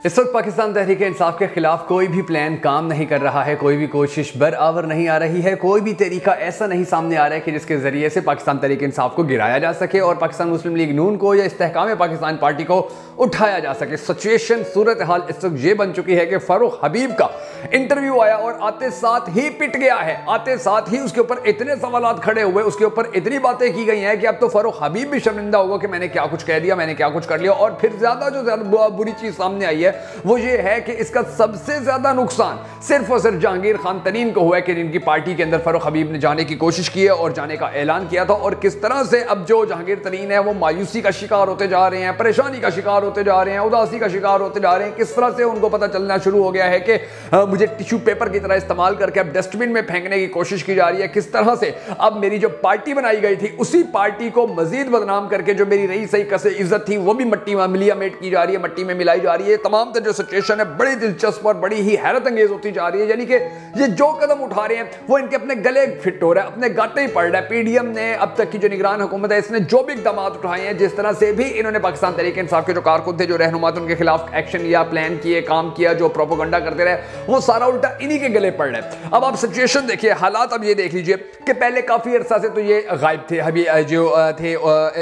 इस वक्त पाकिस्तान तहरीक इंसाफ के खिलाफ कोई भी प्लान काम नहीं कर रहा है, कोई भी कोशिश बराबर नहीं आ रही है, कोई भी तरीका ऐसा नहीं सामने आ रहा है कि जिसके जरिए से पाकिस्तान तहरीक इंसाफ को गिराया जा सके और पाकिस्तान मुस्लिम लीग नून को या इस्तेहकाम पाकिस्तान पार्टी को उठाया जा सके। सिचुएशन सूरत हाल इस वक्त ये बन चुकी है कि फारूक हबीब का इंटरव्यू आया और आते साथ ही पिट गया है, आते साथ ही उसके ऊपर इतने सवालात खड़े हुए, उसके ऊपर इतनी बातें की गई हैं कि अब तो फारूक हबीब भी शर्मिंदा होगा कि मैंने क्या कुछ कह दिया, मैंने क्या कुछ कर लिया। और फिर ज्यादा बुरी चीज सामने आई है वो ये है कि इसका सबसे ज्यादा नुकसान सिर्फ और सिर्फ जहांगीर खान तरीन को हुआ है कि जिनकी पार्टी के अंदर फारूक हबीब ने जाने की कोशिश की है और जाने का ऐलान किया था, और किस तरह से अब जो जहांगीर तरीन है वो मायूसी का शिकार होते जा रहे हैं, परेशानी का शिकार होते जा रहे हैं, उदासी का शिकार होते जा रहे हैं। किस तरह से उनको पता चलना शुरू हो गया है कि मुझे टिश्यू पेपर की तरह इस्तेमाल करके अब डस्टबिन में फेंकने की कोशिश की जा रही है। किस तरह से अब मेरी जो पार्टी बनाई गई थी उसी पार्टी को मजीद बदनाम करके जो मेरी रही सही कसे इज्जत थी वो भी मट्टी में मिलियामेट की जा रही है, मट्टी में मिलाई जा रही है। तमाम जो सिचुएशन है बड़ी दिलचस्प और बड़ी ही हैरत अंगेज होती जा रही है। यानी कि ये जो कदम उठा रहे हैं वो इनके अपने गले फिट हो रहा है, अपने गाटे ही पड़ रहा है। पीडीएम ने अब तक की जो निगरान हुकूमत है इसने जो भी इकदाम उठाए हैं, जिस तरह से भी इन्होंने पाकिस्तान तहरीक इंसाफ के जो कारकुन थे, जो रहनुमा थे, उनके खिलाफ एक्शन लिया, प्लान किए, काम किया, जो प्रोपोगंडा करते रहे, वो सारा उल्टा इन्हीं के गले पड़ रहा है। अब आप सिचुएशन देखिए, हालात अब ये देख लीजिए कि पहले काफी अरसा से तो ये गायब थे, अभी जो थे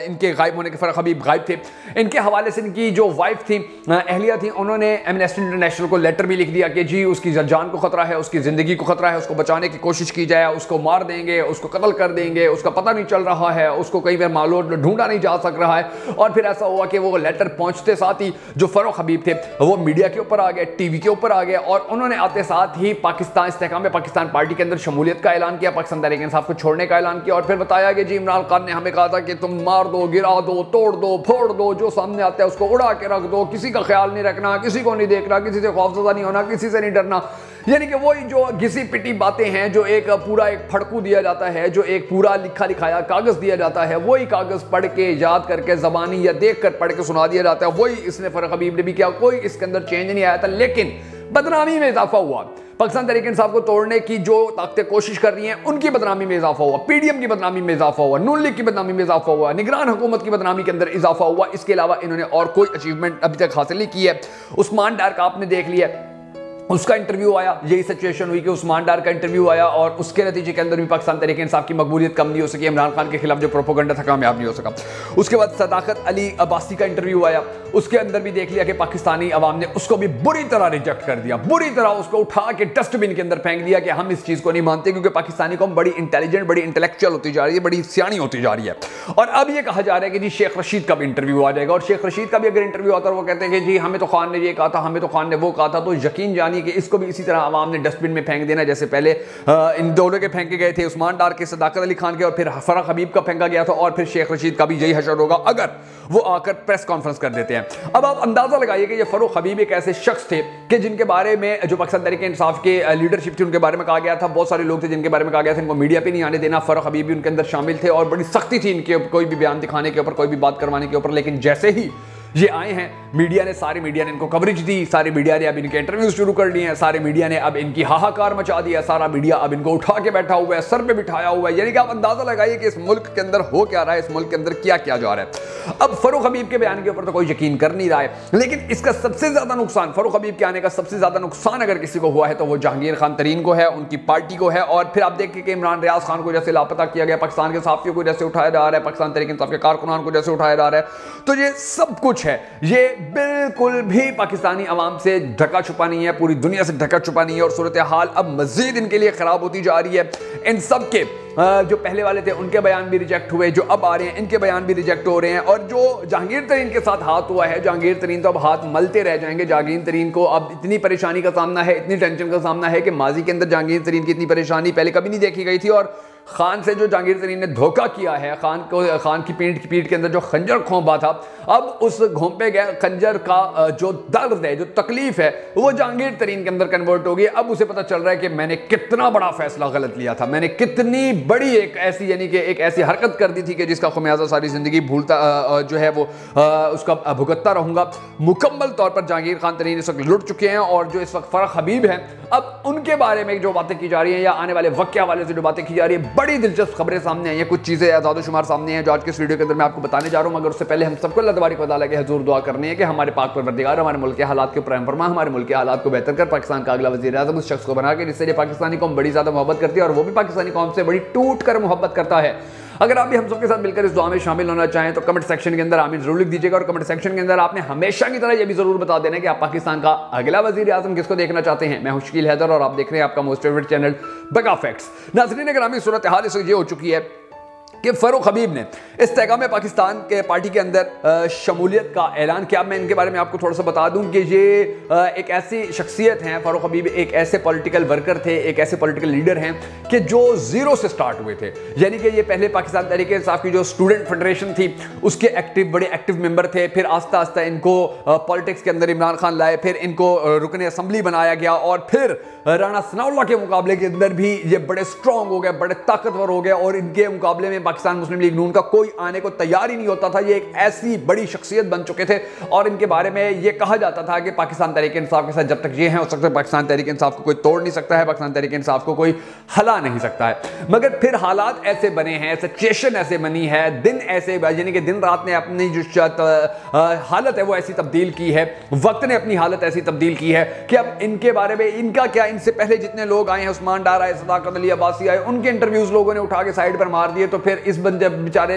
इनके गायब होने के फारूक हबीब गायब थे। इनके हवाले से इनकी जो वाइफ थी, अहलिया थी, उन्होंने एमनेस्टी इंटरनेशनल को लेटर भी लिख दिया कि जी उसकी जान को खतरा है, उसकी जिंदगी को खतरा है, उसको बचाने की कोशिश की जाए, उसको मार देंगे, उसको कत्ल कर देंगे, उसका पता नहीं चल रहा है, उसको कई बार मालूम ढूंढा नहीं जा सक रहा है। और फिर ऐसा हुआ कि वो लेटर पहुंचते साथ ही जो फारूक हबीब थे वो मीडिया के ऊपर आ गए, टीवी के ऊपर आ गए, और उन्होंने आते साथ ही पाकिस्तान इस्तेहकाम पाकिस्तान पार्टी के अंदर शमूलियत का ऐलान किया, पाकिस्तान तहरीक इंसाफ को छोड़ने का ऐलान किया। और फिर बताया कि जी इमरान खान ने हमें कहा था कि तुम मार दो, गिरा दो, तोड़ दो, फोड़ दो, जो सामने आता है उसको उड़ा के रख दो, किसी का ख्याल नहीं रखना, किसी को नहीं देखना, किसी से खौफजदा नहीं होना, किसी से नहीं डरना। यानी कि वही जो घिसी पिटी बातें हैं, जो एक पूरा एक फड़कू दिया जाता है, जो एक पूरा लिखा लिखाया कागज दिया जाता है, वही कागज पढ़ के याद करके जबानी या देख कर पढ़ के सुना दिया जाता है, वही इसने फारूक हबीब ने भी किया। कोई इसके अंदर चेंज नहीं आया था, लेकिन बदनामी में इजाफा हुआ। पाकिस्तान तहरीक इंसाफ को तोड़ने की जो ताकतें कोशिश कर रही हैं उनकी बदनामी में इजाफा हुआ, पीडीएम की बदनामी में इजाफा हुआ, नून लीग की बदनामी में इजाफा हुआ, निगरान हुकूमत की बदनामी के अंदर इजाफा हुआ। इसके अलावा इन्होंने और कोई अचीवमेंट अभी तक हासिल नहीं की है। उस्मान डार का आपने देख लिया, उसका इंटरव्यू आया, यही सिचुएशन हुई कि उस्मान डार का इंटरव्यू आया और उसके नतीजे के अंदर भी पाकिस्तान तहरीक इंसाफ की मकबूलियत कम नहीं हो सकी, इमरान खान के खिलाफ जो प्रोपोगंडा था कामयाब नहीं हो सका। उसके बाद सदाकत अली अब्बासी का इंटरव्यू आया, उसके अंदर भी देख लिया कि पाकिस्तानी अवाम ने उसको भी बुरी तरह रिजेक्ट कर दिया, बुरी तरह उसको उठा के डस्टबिन के अंदर फेंक दिया कि हम इस चीज को नहीं मानते, क्योंकि पाकिस्तानी कौम बड़ी इंटेलिजेंट, बड़ी इंटेलेक्चुअल होती जा रही है, बड़ी सियानी होती जा रही है। और अब ये कहा जा रहा है कि जी शेख रशीद का भी इंटरव्यू आ जाएगा, और शेख रशीद का भी अगर इंटरव्यू आता है वो कहते हैं कि जी हमें तो खान ने ये कहा था, हमें तो खान ने वो कहा था, तो यकीन जानिए कि इसको भी इसी तरह आवाम ने डस्टबिन में फेंक देना, जैसे पहले इन दोनों के फेंके गए थे, उस्मान डार के, सदाकत अली खान के, और फिर फारूक हबीब का फेंका गया था, और फिर शेख रशीद का भी यही हशर होगा अगर वो आकर प्रेस कॉन्फ्रेंस कर देते हैं। अब आप अंदाजा लगाइए कि ये फारूक हबीब एक ऐसे शख्स थे कि जिनके बारे में जो पाकिस्तान तहरीक इंसाफ के लीडरशिप थी उनके बारे में कहा गया था, बहुत सारे लोग थे जिनके बारे में कहा गया था इनको मीडिया पे नहीं आने देना, फारूक हबीब भी उनके अंदर शामिल थे, और बड़ी सख्ती थी इनके कोई भी बयान दिखाने के ऊपर, कोई भी बात करवाने के ऊपर। लेकिन जैसे ही ये आए हैं, मीडिया ने, सारी मीडिया ने इनको कवरेज दी, सारी मीडिया ने अब इनके इंटरव्यूज शुरू कर दिए हैं, सारे मीडिया ने अब इनकी हाहाकार मचा दिया, सारा मीडिया अब इनको उठा के बैठा हुआ है, सर पे बिठाया हुआ है। यानी कि आप अंदाजा लगाइए कि इस मुल्क के अंदर हो क्या रहा है, इस मुल्क के अंदर क्या किया जा रहा है। अब फारूक हबीब के बयान के ऊपर तो कोई यकीन कर नहीं रहा है, लेकिन इसका सबसे ज्यादा नुकसान, फारूक हबीब के आने का सबसे ज्यादा नुकसान अगर किसी को हुआ है तो वो जहांगीर खान तरीन को है, उनकी पार्टी को है। और फिर आप देखिए कि इमरान रियाज खान को जैसे लापता किया गया, पाकिस्तान के सहाफियों को जैसे उठाया जा रहा है, पाकिस्तान तहरीक इंसाफ के कारकुनान को जैसे उठाया जा रहा है, तो ये सब कुछ है, ये बिल्कुल भी पाकिस्तानी अवाम से ढका छुपा नहीं है, पूरी दुनिया से ढका छुपा नहीं है। और सूरत हाल अब मजीद इनके लिए खराब होती जा रही है। इन सब के जो पहले वाले थे उनके बयान भी रिजेक्ट हुए, जो अब आ रहे हैं इनके बयान भी रिजेक्ट हो रहे हैं, और जो जहांगीर तरीन के साथ हाथ हुआ है, जहांगीर तरीन तो अब हाथ मलते रह जाएंगे। जहांगीर तरीन को अब इतनी परेशानी का सामना है, इतनी टेंशन का सामना है कि माजी के अंदर जहांगीर तरीन की इतनी परेशानी पहले कभी नहीं देखी गई थी। और खान से जो जहांगीर तरीन ने धोखा किया है, खान की पीठ के अंदर जो खंजर घोंपा था, अब उस घोंपे गए खंजर का जो दर्द है, जो तकलीफ है, वो जहांगीर तरीन के अंदर कन्वर्ट हो गई। अब उसे पता चल रहा है कि मैंने कितना बड़ा फैसला गलत लिया था, मैंने कितनी बड़ी एक ऐसी, यानी कि एक ऐसी हरकत कर दी थी कि जिसका खुमियाजा सारी जिंदगी भूलता जो है वो उसका भुगतता रहूंगा। मुकम्मल तौर पर जहांगीर खान तरीन इस वक्त लुट चुके हैं, और जो इस वक्त फारूक हबीब हैं, अब उनके बारे में जो बातें की जा रही हैं या आने वाले वक्त के हवाले से जो बातें की जा रही है, बड़ी दिलचस्प खबरें सामने आई हैं, कुछ चीजें आज़ाद-ओ-शुमार सामने हैं जो आज के इस वीडियो के अंदर मैं आपको बताने जा रहा हूं। मगर उससे पहले हम सबको अल्लाह तबारक व तआला के हुजूर दुआ करनी है कि हमारे पाक परवरदिगार हमारे मुल्क के हालात के ऊपर रहम फरमा, हमारे मुल्क के हालात को बेहतर कर, पाकिस्तान का अगला वज़ीर-ए-आज़म उस शख्स को बना के जिससे ये पाकिस्तानी कौम बड़ी ज्यादा मोहब्बत करती है और वो भी पाकिस्तानी कौम से बड़ी टूट कर मोहब्बत करता है। अगर आप भी हम सबके साथ मिलकर इस दुआ में शामिल होना चाहें तो कमेंट सेक्शन के अंदर आमीन जरूर लिख दीजिएगा और कमेंट सेक्शन के अंदर आपने हमेशा की तरह यह भी जरूर बता देना कि आप पाकिस्तान का अगला वज़ीर आज़म किसको देखना चाहते हैं। मैं हूं शकील हैदर और आप देख रहे हैं आपका मोस्ट फेवरेट चैनल बगा फैक्ट्स। नाज़रीन ग्रामी, सूरत हाल इस ये हो चुकी है कि फ़ारूक हबीब ने इस्तेकाम पाकिस्तान के पार्टी के अंदर शमूलियत का ऐलान किया। मैं इनके बारे में आपको थोड़ा सा बता दूं कि ये एक ऐसी शख्सियत हैं, फ़ारूक हबीब एक ऐसे पॉलिटिकल वर्कर थे, एक ऐसे पॉलिटिकल लीडर हैं कि जो ज़ीरो से स्टार्ट हुए थे। यानी कि ये पहले पाकिस्तान तहरीक इंसाफ की जो स्टूडेंट फेडरेशन थी उसके बड़े एक्टिव मेंबर थे। फिर आस्ता आस्ता इनको पॉलिटिक्स के अंदर इमरान खान लाए, फिर इनको रुकन असम्बली बनाया गया और फिर राना सनाउल्लाह के मुकाबले के अंदर भी ये बड़े स्ट्रॉन्ग हो गए, बड़े ताकतवर हो गए और इनके मुकाबले में पाकिस्तान मुस्लिम लीग नून का कोई आने को तैयार ही नहीं होता था। ये एक ऐसी बड़ी शख्सियत बन चुके थे और इनके बारे में ये कहा जाता था कि पाकिस्तान तहरीक इंसाफ के साथ जब तक ये हैं उस वक्त पाकिस्तान तहरीक इंसाफ को कोई तोड़ नहीं सकता है, पाकिस्तान तहरीक इंसाफ को कोई हला नहीं सकता है। मगर फिर हालात ऐसे बने हैं, सिचुएशन ऐसे बनी है, दिन ऐसे यानी कि दिन रात ने अपनी जो हालत है वो ऐसी तब्दील की है, वक्त ने अपनी हालत ऐसी तब्दील की है कि अब इनके बारे में इनका क्या, इनसे पहले जितने लोग आए हैं, उस्मान डार आए, सदाकत अली अब्बासी आए, उनके इंटरव्यूज लोगों ने उठा के साइड पर मार दिए। तो फिर इस बंदे बेचारे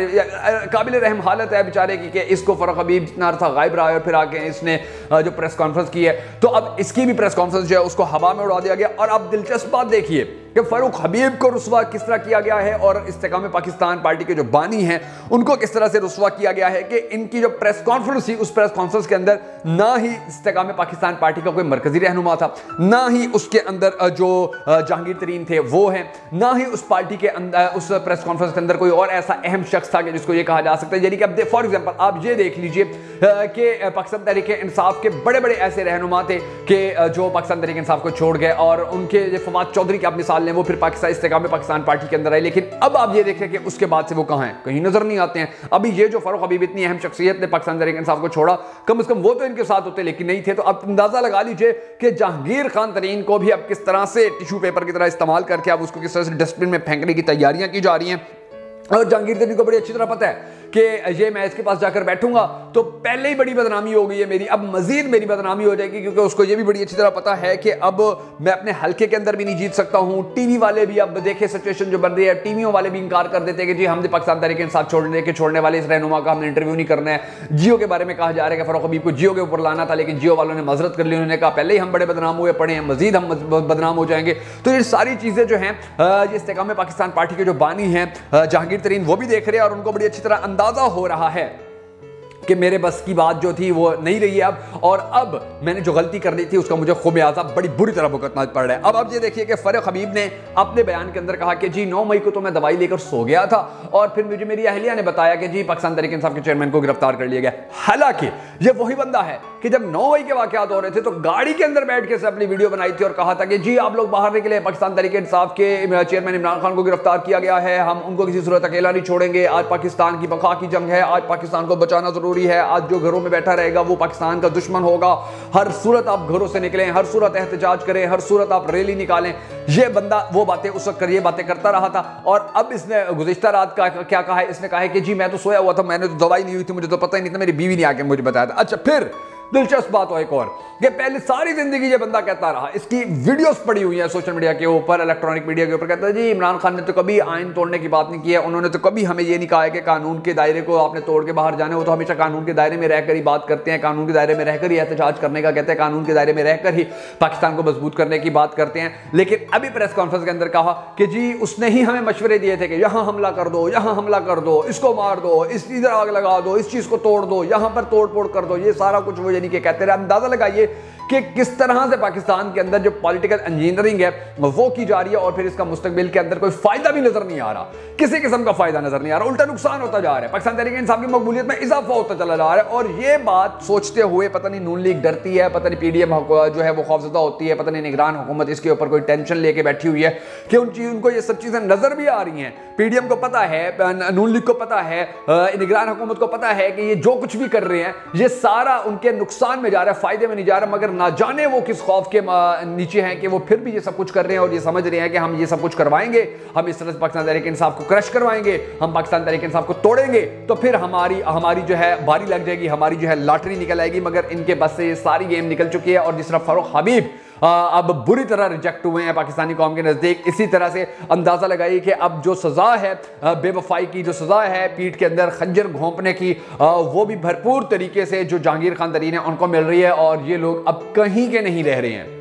काबिल रहम हालत है बेचारे की कि इसको फ़ारूक हबीब जितना अर्सा गायब रहा है और फिर आके इसने जो प्रेस कॉन्फ्रेंस की है तो अब इसकी भी प्रेस कॉन्फ्रेंस जो है उसको हवा में उड़ा दिया गया। और अब दिलचस्प बात देखिए कि फ़ारूक हबीब को रुस्वा किस तरह किया गया है और इस्तेकाम पाकिस्तान पार्टी के जो बानी हैं उनको किस तरह से रुस्वा किया गया है कि इनकी जो प्रेस कॉन्फ्रेंस थी उस प्रेस कॉन्फ्रेंस के अंदर ना ही इस्तेकाम पाकिस्तान पार्टी का कोई मरकजी रहनुमा था, ना ही उसके अंदर जो जहांगीर तरीन थे वो हैं, ना ही उस पार्टी के अंदर उस प्रेस कॉन्फ्रेंस के अंदर कोई और ऐसा अहम शख्स था कि जिसको ये कहा जा सकता है। यानी कि अब फॉर एग्जांपल आप ये देख लीजिए कि पाकिस्तान तहरीक इंसाफ के बड़े बड़े ऐसे रहनुमा थे कि जो पाकिस्तान तहरीक इंसाफ को छोड़ गए और उनके फवाद चौधरी की आप मिसाल लें, वो फिर इस्तेकाम पाकिस्तान पार्टी के अंदर आए। लेकिन अब आप ये देखें कि उसके बाद से वो कहां हैं, कहीं नजर नहीं आते हैं। अभी ये जो फ़ारूक हबीब इतनी अहम शख्सियत ने पाकिस्तान तहरीक इंसाफ को छोड़ा, कम से कम वो तो इनके साथ होते लेकिन नहीं थे। तो अब अंदाजा लगा लीजिए कि जहांगीर खान तरीन को भी अब किस तरह से टिश्यू पेपर की तरह इस्तेमाल करके अब उसको किस तरह से डस्टबिन में फेंकने की तैयारियां की जा रही हैं। और जहांगीर तरीन को बड़ी अच्छी तरह पता है कि ये मैं इसके पास जाकर बैठूंगा तो पहले ही बड़ी बदनामी हो गई है मेरी, अब मजीद मेरी बदनामी हो जाएगी, क्योंकि उसको ये भी बड़ी अच्छी तरह पता है कि अब मैं अपने हल्के के अंदर भी नहीं जीत सकता हूं। टीवी वाले भी अब देखे सिचुएशन जो बन रही है, टीवियों वाले भी इनकार कर देते हैं कि जी हमने पाकिस्तान तहरीक इंसाफ छोड़ने वाले इस रहनुमा का हमने इंटरव्यू नहीं करना है। जियो के बारे में कहा जा रहा है कि फ़ारूक हबीब को जियो के ऊपर लाना था, लेकिन जियो वालों ने मजरत कर ली, उन्होंने कहा पहले ही हम बड़े बदनाम हुए पड़े हैं, मजीद हम बदनाम हो जाएंगे। तो ये सारी चीजें जो हैं ये इस्तेकाम पाकिस्तान पार्टी के जो बानी हैं जहांगीर तरीन वो भी देख रहे हैं और उनको बड़ी अच्छी तरह अंदाजा हो रहा है कि मेरे बस की बात जो थी वो नहीं रही है अब, और अब मैंने जो गलती कर ली थी उसका मुझे खुमियाजा बड़ी बुरी तरह भुगतना पड़ रहा है। अब आप ये देखिए कि फ़ारूक हबीब ने अपने बयान के अंदर कहा कि जी 9 मई को तो मैं दवाई लेकर सो गया था और फिर मुझे मेरी अहलिया ने बताया कि जी पाकिस्तान तहरीक इंसाफ के चेयरमैन को गिरफ्तार कर लिया गया। हालांकि ये वही बंदा है कि जब 9 मई के वाकयात हो रहे थे तो गाड़ी के अंदर बैठ के से अपनी वीडियो बनाई थी और कहा था कि जी आप लोग बाहर निकले, पाकिस्तान तहरीक इंसाफ के चेयरमैन इमरान खान को गिरफ्तार किया गया है, हम उनको किसी सूरत अकेला नहीं छोड़ेंगे, आज पाकिस्तान की बका की जंग है, आज पाकिस्तान को बचाना जरूरी है, आज जो घरों में बैठा रहेगा वो पाकिस्तान का दुश्मन होगा, हर सूरत आप घरों से निकलें, हर सूरत एहतजाज करें, हर सूरत आप रैली निकालें। ये बंदा वो बातें उस वक्त ये बातें करता रहा था और अब इसने गुज़िश्ता रात का क्या कहा है, इसने कहा है कि जी मैं तो सोया हुआ था, मैंने तो दवाई नहीं हुई थी, मुझे तो पता ही नहीं था, मेरी बीवी ने आके मुझे बताया था। अच्छा, फिर दिलचस्प बात हो एक और कि पहले सारी जिंदगी ये बंदा कहता रहा, इसकी वीडियोस पड़ी हुई है सोशल मीडिया के ऊपर, इलेक्ट्रॉनिक मीडिया के ऊपर, कहता है जी इमरान खान ने तो कभी आइन तोड़ने की बात नहीं की है, उन्होंने तो कभी हमें ये नहीं कहा है कि कानून के दायरे को आपने तोड़ के बाहर जाने, वो तो हमेशा कानून के दायरे में रहकर ही बात करते हैं, कानून के दायरे में रहकर ही एहतजाज करने का कहते हैं, कानून के दायरे में रहकर ही पाकिस्तान को मजबूत करने की बात करते हैं। लेकिन अभी प्रेस कॉन्फ्रेंस के अंदर कहा कि जी उसने ही हमें मशवरे दिए थे कि यहाँ हमला कर दो, यहाँ हमला कर दो, इसको मार दो, इधर आग लगा दो, इस चीज को तोड़ दो, यहाँ पर तोड़ फोड़ कर दो, ये सारा कुछ वो यानी कि कहते रहे। अंदाजा लगाइए कि किस तरह से पाकिस्तान के अंदर जो पॉलिटिकल इंजीनियरिंग है वो की जा रही है और फिर इसका मुस्तकबिल के अंदर कोई फायदा भी नजर नहीं आ रहा, किसी किस्म का फायदा नजर नहीं आ रहा, उल्टा नुकसान होता जा रहा है, पाकिस्तान तहरीक इंसाफ की मकबूलियत में इजाफा होता चला जा रहा है। और ये बात सोचते हुए पता नहीं नून लीग डरती है, पता नहीं पीडीएम जो है वो खौफजदा होती है, पता नहीं निगरान हुकूमत इसके ऊपर कोई टेंशन लेके बैठी हुई है कि उनको ये सब चीजें नजर भी आ रही हैं। पीडीएम को पता है, नून लीग को पता है, निगरान हुकूमत को पता है कि ये जो कुछ भी कर रहे हैं ये सारा उनके नुकसान में जा रहा है, फायदे में नहीं जा रहा, मगर ना जाने वो किस खौफ के नीचे हैं कि वो फिर भी ये सब कुछ कर रहे हैं और ये समझ रहे हैं कि हम ये सब कुछ करवाएंगे, हम इस तरह से पाकिस्तान तहरीक इंसाफ को क्रश करवाएंगे, हम पाकिस्तान तहरीक इंसाफ को तोड़ेंगे, तो फिर हमारी जो है बारी लग जाएगी, हमारी जो है लॉटरी निकल आएगी। मगर इनके बस से ये सारी गेम निकल चुकी है और जिस तरह फारूक हबीब अब बुरी तरह रिजेक्ट हुए हैं पाकिस्तानी कौम के नज़दीक, इसी तरह से अंदाज़ा लगाइए कि अब जो सज़ा है बेवफाई की, जो सज़ा है पीठ के अंदर खंजर घोंपने की, वो भी भरपूर तरीके से जो जहांगीर खान तरीन है उनको मिल रही है और ये लोग अब कहीं के नहीं रह रहे हैं।